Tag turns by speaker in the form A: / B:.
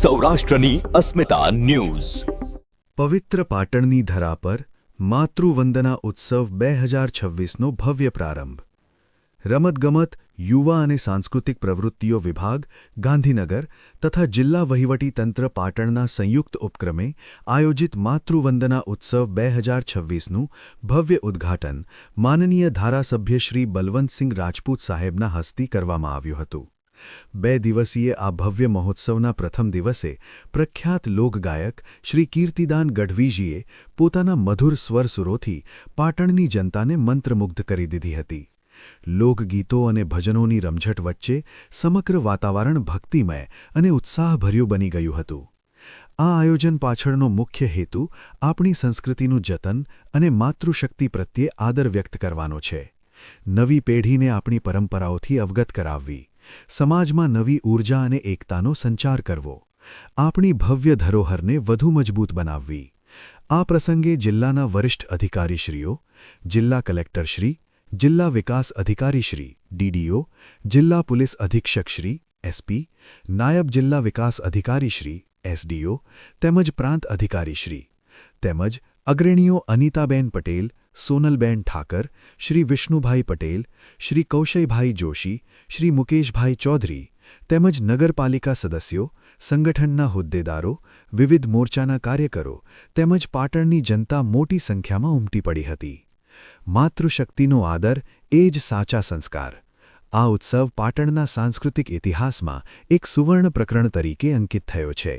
A: સૌરાષ્ટ્રની અસ્મિતા ન્યૂઝ.
B: પવિત્ર પાટણની ધરા પર માતૃવંદના ઉત્સવ 2026નો ભવ્ય પ્રારંભ. રમતગમત, યુવા અને સાંસ્કૃતિક પ્રવૃત્તિઓ વિભાગ, ગાંધીનગર તથા જિલ્લા વહીવટીતંત્ર પાટણના સંયુક્ત ઉપક્રમે આયોજિત માતૃવંદના ઉત્સવ 2026નું ભવ્ય ઉદ્ઘાટન માનનીય ધારાસભ્ય શ્રી બલવંતસિંહ રાજપૂત સાહેબના હસ્તે કરવામાં આવ્યું હતું. 2 દિવસીય આ ભવ્ય મહોત્સવના પ્રથમ દિવસે પ્રખ્યાત લોકગાયક શ્રી કીર્તિદાન ગઢવીજીએ પોતાના મધુર સ્વરસુરોથી પાટણની જનતાને મંત્રમુગ્ધ કરી દીધી હતી. લોકગીતો અને ભજનોની રમઝટ વચ્ચે સમગ્ર વાતાવરણ ભક્તિમય અને ઉત્સાહભર્યું બની ગયું હતું. આ આયોજન પાછળનો મુખ્ય હેતુ આપણી સંસ્કૃતિનું જતન અને માતૃશક્તિ પ્રત્યે આદર વ્યક્ત કરવાનો છે. નવી પેઢીને આપણી પરંપરાઓથી અવગત કરાવવી, સમાજમાં નવી ઊર્જા અને એકતાનો સંચાર કરવો, આપણી ભવ્ય ધરોહરને વધુ મજબૂત બનાવવી. આ પ્રસંગે જિલ્લાના વરિષ્ઠ અધિકારીશ્રીઓ, જિલ્લા કલેક્ટરશ્રી, જિલ્લા વિકાસ અધિકારીશ્રી ડીડીઓ, જિલ્લા પોલીસ અધિક્ષકશ્રી એસપી, નાયબ જિલ્લા વિકાસ અધિકારીશ્રી એસડીઓ તેમજ પ્રાંત અધિકારીશ્રી તેમજ અગ્રણીઓ અનિતાબેન પટેલ, સોનલબેન ઠાકર, શ્રી વિષ્ણુભાઈ પટેલ, શ્રી કૌશયભાઈ જોશી, શ્રી મુકેશભાઈ ચૌધરી તેમજ નગરપાલિકા સદસ્યો, સંગઠનના હોદ્દેદારો, વિવિધ મોરચાના કાર્યકરો તેમજ પાટણની જનતા મોટી સંખ્યામાં ઉમટી પડી હતી. માતૃશક્તિનો આદર એ જ સાચા સંસ્કાર. આ ઉત્સવ પાટણના સાંસ્કૃતિક ઇતિહાસમાં એક સુવર્ણ પ્રકરણ તરીકે અંકિત થયો છે.